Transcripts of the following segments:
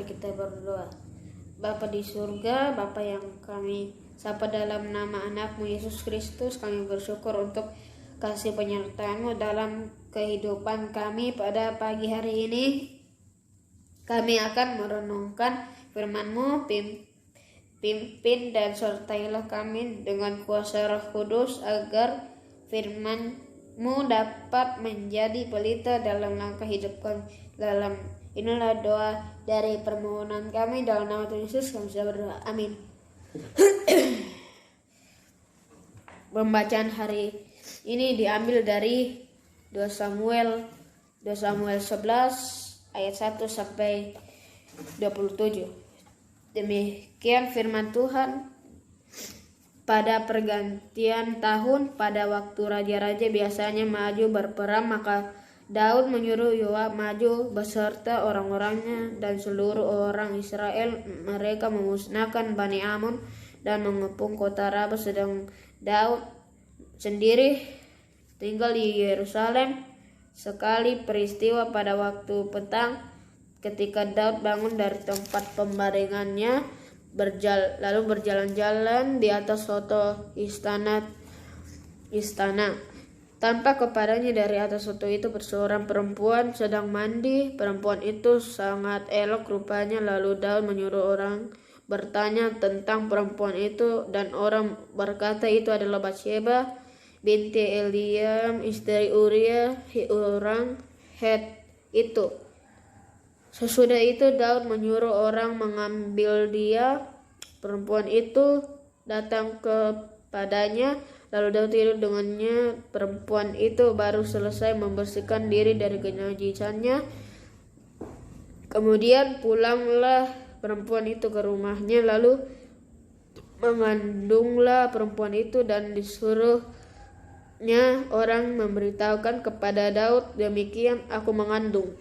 Mari kita berdoa. Bapa di surga, Bapa yang kami sapa dalam nama anakmu Yesus Kristus, kami bersyukur untuk kasih penyertaan-Mu dalam kehidupan kami pada pagi hari ini. Kami akan merenungkan firman-Mu, pimpin dan sertailah kami dengan kuasa Roh Kudus agar firman-Mu dapat menjadi pelita dalam langkah hidup kami. Inilah doa dari permohonan kami dalam nama Tuhan Yesus kami sudah berdoa. Amin. Pembacaan hari ini diambil dari 2 Samuel 11 ayat 1 sampai 27. Demikian firman Tuhan. Pada pergantian tahun, pada waktu raja-raja biasanya maju berperang, maka Daud menyuruh Yoab maju beserta orang-orangnya dan seluruh orang Israel. Mereka memusnahkan Bani Amun dan mengepung kota Raba, sedang Daud sendiri tinggal di Yerusalem. Sekali peristiwa pada waktu petang, ketika Daud bangun dari tempat pembaringannya, lalu berjalan-jalan di atas soto istana. Tampak kepadanya dari atas soto itu seorang perempuan sedang mandi. Perempuan itu sangat elok rupanya. Lalu Daud menyuruh orang bertanya tentang perempuan itu, dan orang berkata itu adalah Batsheba binti Eliam, istri Uria orang Het itu. Sesudah itu Daud menyuruh orang mengambil dia. Perempuan itu datang kepadanya, lalu Daud tidur dengannya. Perempuan itu baru selesai membersihkan diri dari kenajisannya. Kemudian pulanglah perempuan itu ke rumahnya, lalu mengandunglah perempuan itu, dan disuruhnya orang memberitahukan kepada Daud, demikian aku mengandung.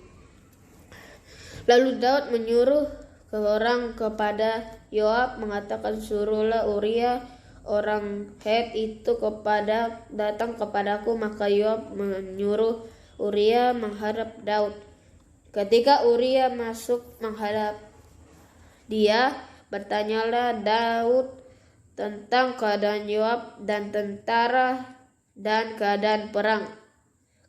Lalu Daud menyuruh orang kepada Yoab mengatakan, suruhlah Uria orang Het itu datang kepadaku. Maka Yoab menyuruh Uria menghadap Daud. Ketika Uria masuk menghadap dia, bertanyalah Daud tentang keadaan Yoab dan tentara dan keadaan perang.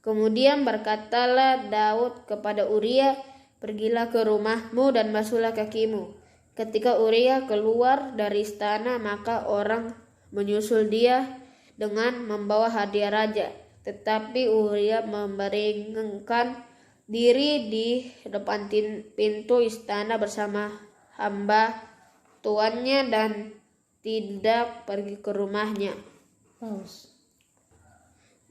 Kemudian berkatalah Daud kepada Uria, pergilah ke rumahmu dan basuhlah kakimu. Ketika Uria keluar dari istana, maka orang menyusul dia dengan membawa hadiah raja. Tetapi Uria membaringkan diri di depan pintu istana bersama hamba tuannya dan tidak pergi ke rumahnya.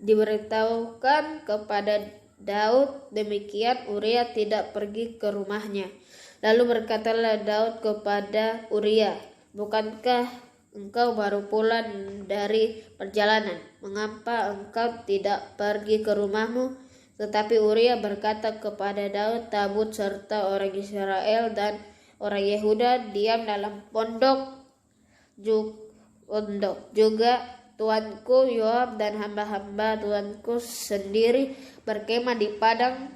Diberitahukan kepada Daud demikian, Uria tidak pergi ke rumahnya. Lalu berkatalah Daud kepada Uria, bukankah engkau baru pulang dari perjalanan? Mengapa engkau tidak pergi ke rumahmu? Tetapi Uria berkata kepada Daud, tabut serta orang Israel dan orang Yehuda diam dalam pondok. Juga tuanku Yoab dan hamba-hamba tuanku sendiri berkemah di padang.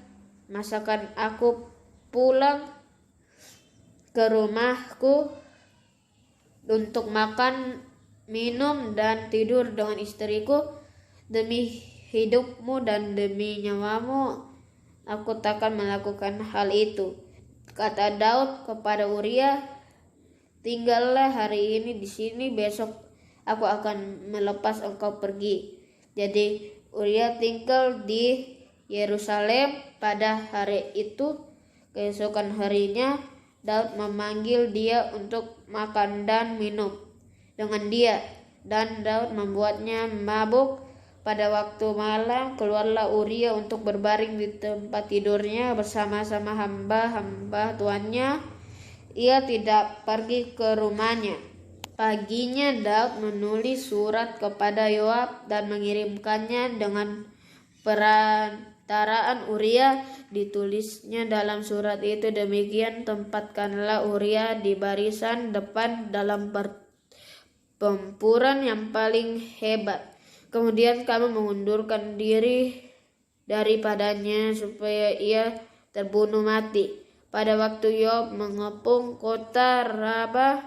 Masakan aku pulang ke rumahku untuk makan, minum, dan tidur dengan istriku? Demi hidupmu dan demi nyawamu, aku takkan melakukan hal itu. Kata Daud kepada Uria, tinggallah hari ini di sini, besok aku akan melepas engkau pergi. Jadi Uria tinggal di Yerusalem. Pada hari itu, keesokan harinya, Daud memanggil dia untuk makan dan minum dengan dia, dan Daud membuatnya mabuk. Pada waktu malam keluarlah Uria untuk berbaring di tempat tidurnya bersama-sama hamba-hamba tuannya. Ia tidak pergi ke rumahnya. Paginya Daud menulis surat kepada Yoab dan mengirimkannya dengan perantaraan Uria. Ditulisnya dalam surat itu demikian, tempatkanlah Uria di barisan depan dalam pertempuran yang paling hebat. Kemudian kamu mengundurkan diri daripadanya supaya ia terbunuh mati. Pada waktu Yoab mengepung kota Rabah,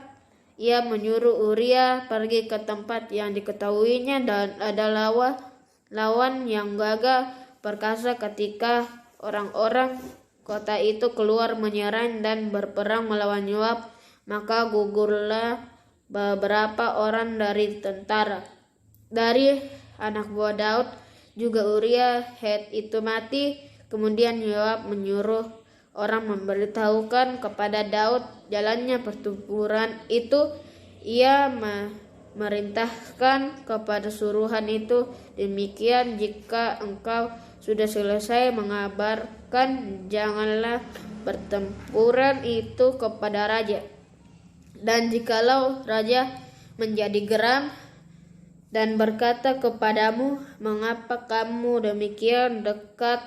ia menyuruh Uria pergi ke tempat yang diketahuinya dan ada lawan yang gagah perkasa. Ketika orang-orang kota itu keluar menyerang dan berperang melawan Yoab, maka gugurlah beberapa orang dari tentara. Dari anak buah Daud juga Uria Het itu mati. Kemudian Yoab menyuruh orang memberitahukan kepada Daud jalannya pertempuran itu. Ia merintahkan kepada suruhan itu, demikian jika engkau sudah selesai mengabarkan, janganlah pertempuran itu kepada raja. Dan jikalau raja menjadi geram dan berkata kepadamu, mengapa kamu demikian dekat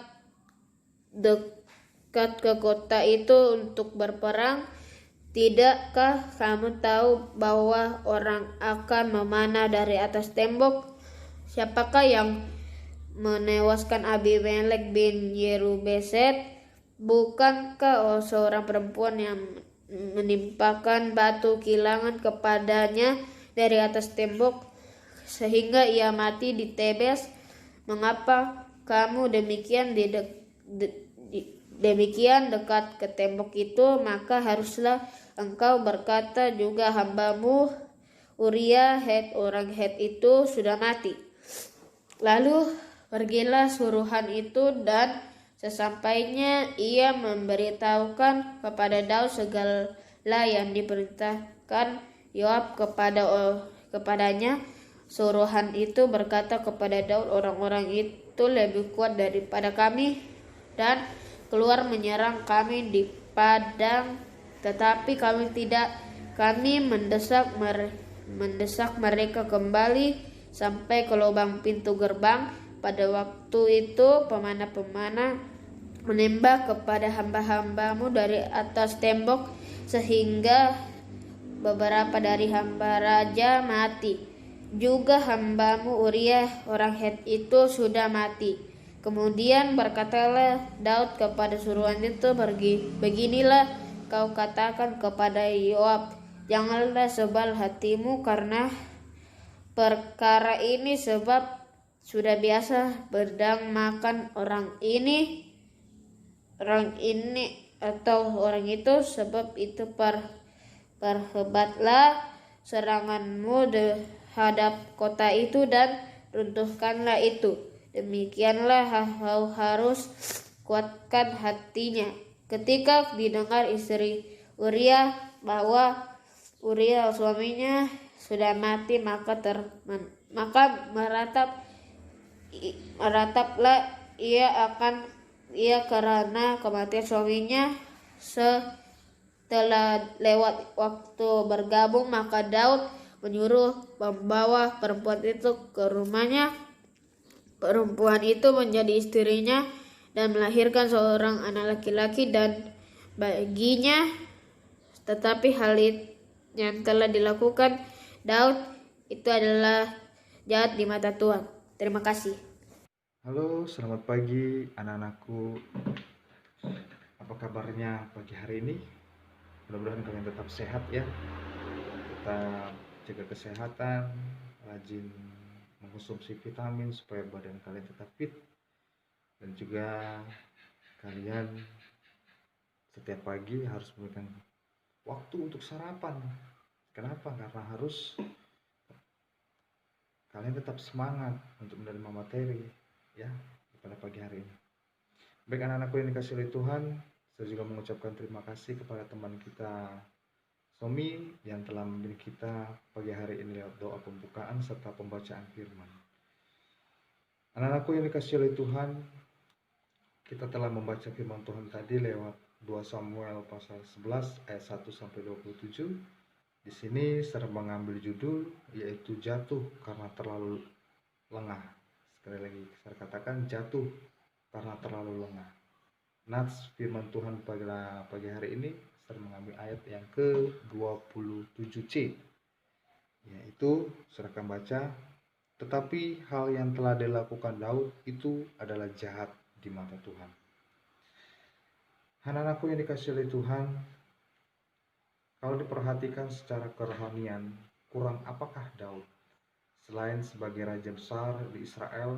ke kota itu untuk berperang? Tidakkah kamu tahu bahwa orang akan memanah dari atas tembok? Siapakah yang menewaskan Abimelek bin Yerubeset? Bukankah seorang perempuan yang menimpakan batu kilangan kepadanya dari atas tembok sehingga ia mati di Tebes? Mengapa kamu demikian dekat ke tembok itu? Maka haruslah engkau berkata juga, hambamu Uria Het orang Het itu sudah mati. Lalu pergilah suruhan itu, dan sesampainya ia memberitahukan kepada Daud segala yang diperintahkan Yoab kepadanya. Suruhan itu berkata kepada Daud, orang-orang itu lebih kuat daripada kami dan keluar menyerang kami di padang, tetapi kami tidak. Kami mendesak mereka kembali sampai ke lubang pintu gerbang. Pada waktu itu pemanah-pemanah menembak kepada hamba-hambamu dari atas tembok, sehingga beberapa dari hamba raja mati. Juga hambamu Uria orang Het itu sudah mati. Kemudian berkatalah Daud kepada suruhan itu, beginilah kau katakan kepada Yoab, janganlah sebal hatimu karena perkara ini, sebab sudah biasa pedang makan orang ini atau orang itu. Sebab itu perhebatlah seranganmu terhadap kota itu dan runtuhkanlah itu. Demikianlah kau harus kuatkan hatinya. Ketika didengar istri Uria bahwa Uria suaminya sudah mati, maka merataplah ia karena kematian suaminya. Setelah lewat waktu bergabung, maka Daud menyuruh membawa perempuan itu ke rumahnya. Perempuan itu menjadi istrinya dan melahirkan seorang anak laki-laki dan baginya. Tetapi hal yang telah dilakukan Daud itu adalah jahat di mata Tuhan. Terima kasih. Halo, selamat pagi anak-anakku. Apa kabarnya pagi hari ini? Mudah-mudahan kalian tetap sehat ya. Tetap jaga kesehatan, rajin mengkonsumsi vitamin supaya badan kalian tetap fit, dan juga kalian setiap pagi harus memberikan waktu untuk sarapan. Kenapa? Karena harus kalian tetap semangat untuk menerima materi ya pada pagi hari ini. Baik anak-anakku yang dikasih oleh Tuhan, saya juga mengucapkan terima kasih kepada teman kita Somi yang telah memberi kita pagi hari ini lewat doa pembukaan serta pembacaan firman. Anak-anakku yang dikasih oleh Tuhan, kita telah membaca firman Tuhan tadi lewat 2 Samuel pasal 11 ayat 1 sampai 27. Di sini saya mengambil judul yaitu jatuh karena terlalu lengah. Sekali lagi saya katakan jatuh karena terlalu lengah. Nats firman Tuhan pada pagi hari ini saya mengambil ayat yang ke-27C, yaitu saya akan baca, tetapi hal yang telah dilakukan Daud itu adalah jahat di mata Tuhan. Anak-anakku yang dikasihi oleh Tuhan, kalau diperhatikan secara kerohanian, kurang apakah Daud? Selain sebagai raja besar di Israel,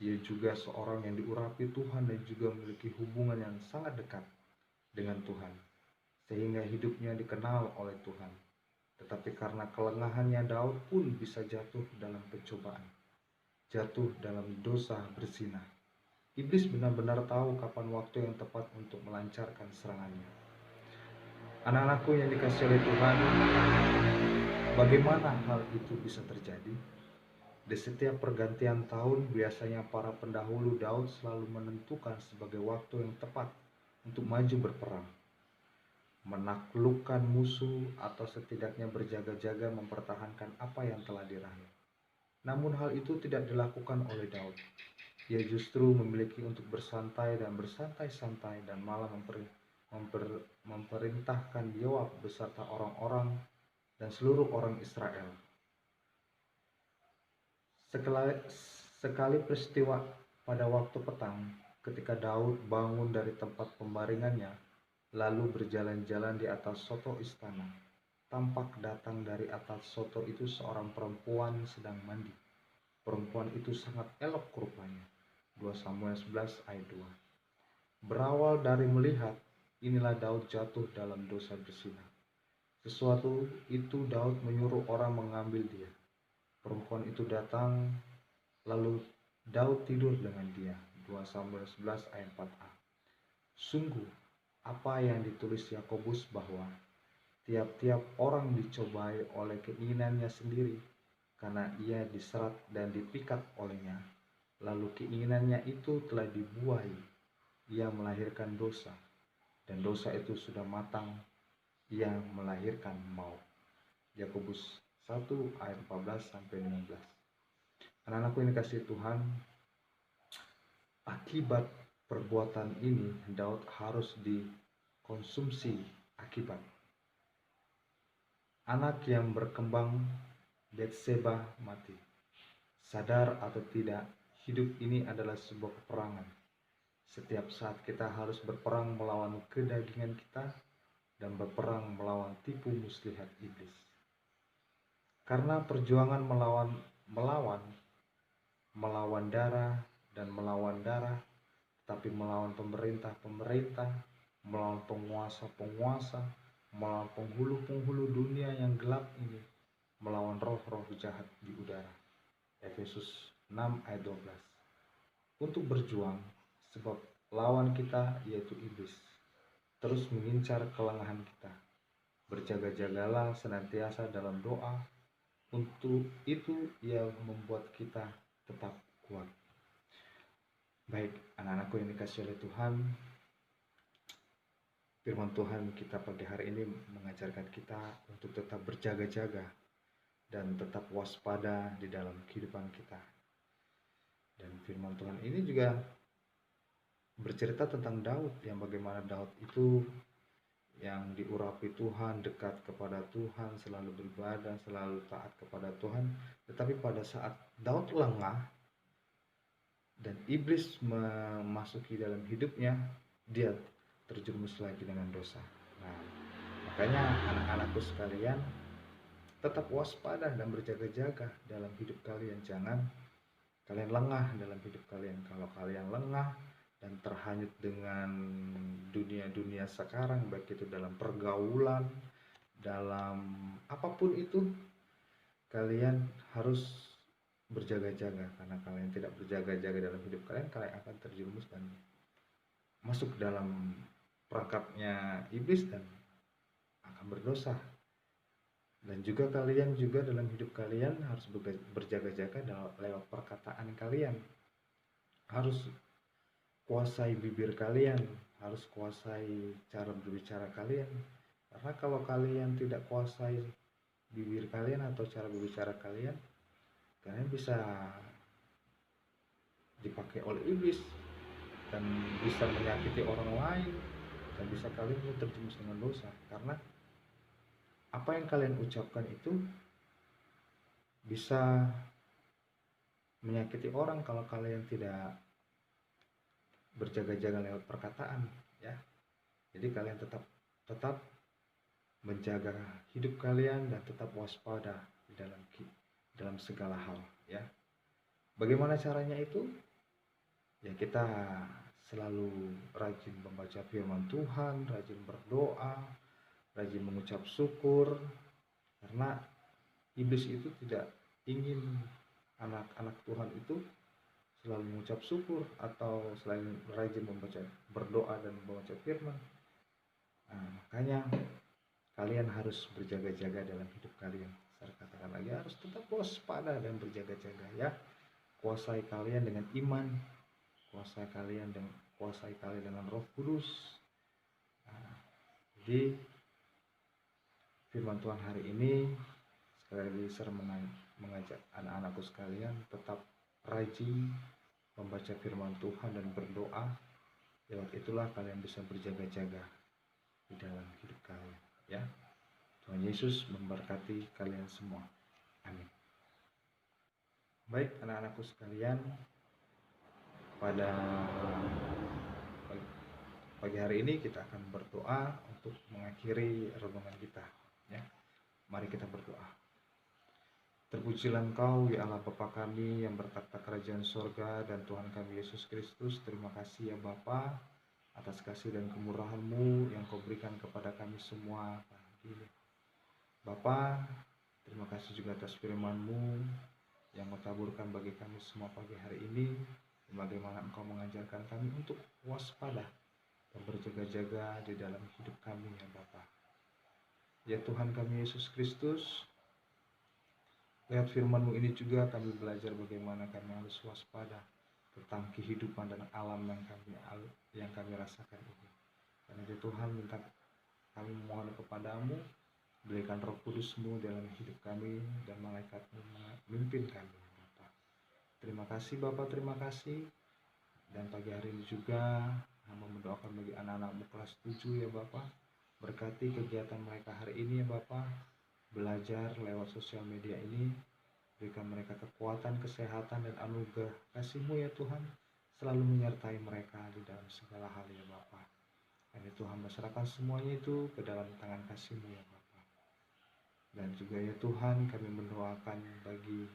ia juga seorang yang diurapi Tuhan dan juga memiliki hubungan yang sangat dekat dengan Tuhan, sehingga hidupnya dikenal oleh Tuhan. Tetapi karena kelengahannya, Daud pun bisa jatuh dalam pencobaan, jatuh dalam dosa berzina. Iblis benar-benar tahu kapan waktu yang tepat untuk melancarkan serangannya. Anak-anakku yang dikasihi oleh Tuhan, bagaimana hal itu bisa terjadi? Di setiap pergantian tahun, biasanya para pendahulu Daud selalu menentukan sebagai waktu yang tepat untuk maju berperang, menaklukkan musuh, atau setidaknya berjaga-jaga mempertahankan apa yang telah diraih. Namun hal itu tidak dilakukan oleh Daud. Ia justru memiliki untuk bersantai dan bersantai-santai dan malah memerintahkan Yoab beserta orang-orang dan seluruh orang Israel. Sekali peristiwa pada waktu petang, ketika Daud bangun dari tempat pembaringannya, lalu berjalan-jalan di atas soto istana, tampak datang dari atas soto itu seorang perempuan sedang mandi. Perempuan itu sangat elok rupanya. 2 Samuel 11 ayat 2. Berawal dari melihat, inilah Daud jatuh dalam dosa berzina. Sesuatu itu Daud menyuruh orang mengambil dia. Perempuan itu datang, lalu Daud tidur dengan dia. 2 Samuel 11 ayat 4a. Sungguh, apa yang ditulis Yakobus bahwa tiap-tiap orang dicobai oleh keinginannya sendiri, karena ia diserat dan dipikat olehnya. Lalu keinginannya itu telah dibuai, ia melahirkan dosa, dan dosa itu sudah matang, ia melahirkan maut. Yakobus 1 ayat 14-15. Anak-anakku yang dikasihi Tuhan, akibat perbuatan ini Daud harus dikonsumsi akibat. Anak yang berkembang Batseba mati. Sadar atau tidak, hidup ini adalah sebuah peperangan. Setiap saat kita harus berperang melawan kedagingan kita dan berperang melawan tipu muslihat iblis. Karena perjuangan melawan darah dan melawan darah, tapi melawan pemerintah-pemerintah, melawan penguasa-penguasa, melawan penghulu-penghulu dunia yang gelap ini, melawan roh-roh jahat di udara. Efesus 6 ayat 12. Untuk berjuang, sebab lawan kita yaitu iblis terus mengincar kelengahan kita. Berjaga-jagalah senantiasa dalam doa. Untuk itu ia membuat kita tetap kuat. Baik, anak-anakku yang dikasihi oleh Tuhan, firman Tuhan kita pagi hari ini mengajarkan kita untuk tetap berjaga-jaga dan tetap waspada di dalam kehidupan kita. Dan firman Tuhan ini juga bercerita tentang Daud, yang bagaimana Daud itu yang diurapi Tuhan, dekat kepada Tuhan, selalu beribadah, selalu taat kepada Tuhan. Tetapi pada saat Daud lengah dan iblis memasuki dalam hidupnya, dia terjerumus lagi dengan dosa. Nah, makanya anak-anakku sekalian, tetap waspada dan berjaga-jaga dalam hidup kalian. Jangan kalian lengah dalam hidup kalian. Kalau kalian lengah dan terhanyut dengan dunia-dunia sekarang, baik itu dalam pergaulan, dalam apapun itu, kalian harus berjaga-jaga. Karena kalian tidak berjaga-jaga dalam hidup kalian, kalian akan terjerumus dan masuk dalam perangkapnya iblis dan akan berdosa. Dan juga kalian juga dalam hidup kalian harus berjaga-jaga lewat perkataan kalian. Harus kuasai bibir kalian, harus kuasai cara berbicara kalian. Karena kalau kalian tidak kuasai bibir kalian atau cara berbicara kalian, kalian bisa dipakai oleh iblis dan bisa menyakiti orang lain, dan bisa kalian terjerumus dengan dosa. Karena apa yang kalian ucapkan itu bisa menyakiti orang kalau kalian tidak berjaga-jaga lewat perkataan, ya. Jadi kalian tetap menjaga hidup kalian dan tetap waspada di dalam segala hal, ya. Bagaimana caranya itu? Ya, kita selalu rajin membaca firman Tuhan, rajin berdoa, rajin mengucap syukur, karena iblis itu tidak ingin anak-anak Tuhan itu selalu mengucap syukur atau selain rajin berdoa dan membaca firman. Nah, makanya kalian harus berjaga-jaga dalam hidup kalian. Saya katakan lagi, harus tetap waspada dan berjaga-jaga, ya. Kuasai kalian dengan iman, kuasai kalian dengan Roh Kudus. Nah, jadi firman Tuhan hari ini sekali lagi saya mengajak anak-anakku sekalian tetap rajin membaca firman Tuhan dan berdoa. Lewat itulah kalian bisa berjaga-jaga di dalam hidup kalian, ya. Tuhan Yesus memberkati kalian semua. Amin. Baik anak-anakku sekalian, pada pagi hari ini kita akan berdoa untuk mengakhiri renungan kita, ya. Mari kita berdoa. Terpujilah Engkau ya Allah Bapa kami yang bertata kerajaan sorga dan Tuhan kami Yesus Kristus. Terima kasih ya Bapa atas kasih dan kemurahan-Mu yang Kau berikan kepada kami semua pagi ini. Bapa, terima kasih juga atas firman-Mu yang Kau taburkan bagi kami semua pagi hari ini. Bagaimana Engkau mengajarkan kami untuk waspada dan berjaga-jaga di dalam hidup kami ya Bapa. Ya Tuhan kami Yesus Kristus, lewat firman-Mu ini juga kami belajar bagaimana kami harus waspada tentang kehidupan dan alam yang kami rasakan ini. Karena itu Tuhan, minta kami memohon kepadamu, berikan Roh Kudus-Mu dalam hidup kami dan malaikat-Mu memimpin kami Bapa. Terima kasih Bapa, terima kasih. Dan pagi hari ini juga hamba mendoakan bagi anak-anak-Mu kelas 7 ya Bapa. Berkati kegiatan mereka hari ini ya Bapa. Belajar lewat sosial media ini. Berikan mereka kekuatan, kesehatan, dan anugerah kasih-Mu ya Tuhan. Selalu menyertai mereka di dalam segala hal ya Bapa. Dan itu hamba serahkan semuanya itu ke dalam tangan kasih-Mu ya Bapa. Dan juga ya Tuhan, kami mendoakan bagi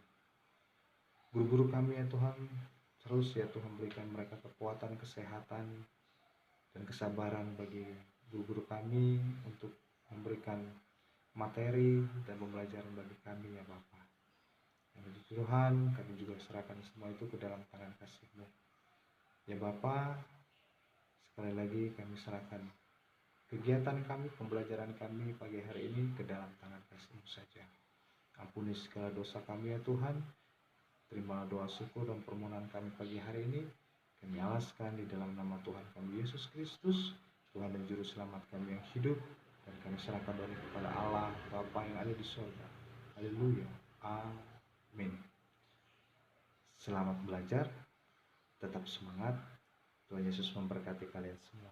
guru-guru kami ya Tuhan. Terus ya Tuhan, berikan mereka kekuatan, kesehatan, dan kesabaran bagi guru-guru kami untuk memberikan materi dan pembelajaran bagi kami ya Bapa. Dan Tuhan, kami juga serahkan semua itu ke dalam tangan kasih-Mu ya Bapa. Sekali lagi kami serahkan kegiatan kami, pembelajaran kami pagi hari ini ke dalam tangan kasih-Mu saja. Ampuni segala dosa kami ya Tuhan. Terima doa syukur dan permohonan kami pagi hari ini. Kami alaskan di dalam nama Tuhan kami Yesus Kristus, Tuhan dan Juru Selamat kami yang hidup. Dan kami serahkan doa kepada Allah Bapa yang ada di surga. Haleluya. Amin. Selamat belajar. Tetap semangat. Tuhan Yesus memberkati kalian semua.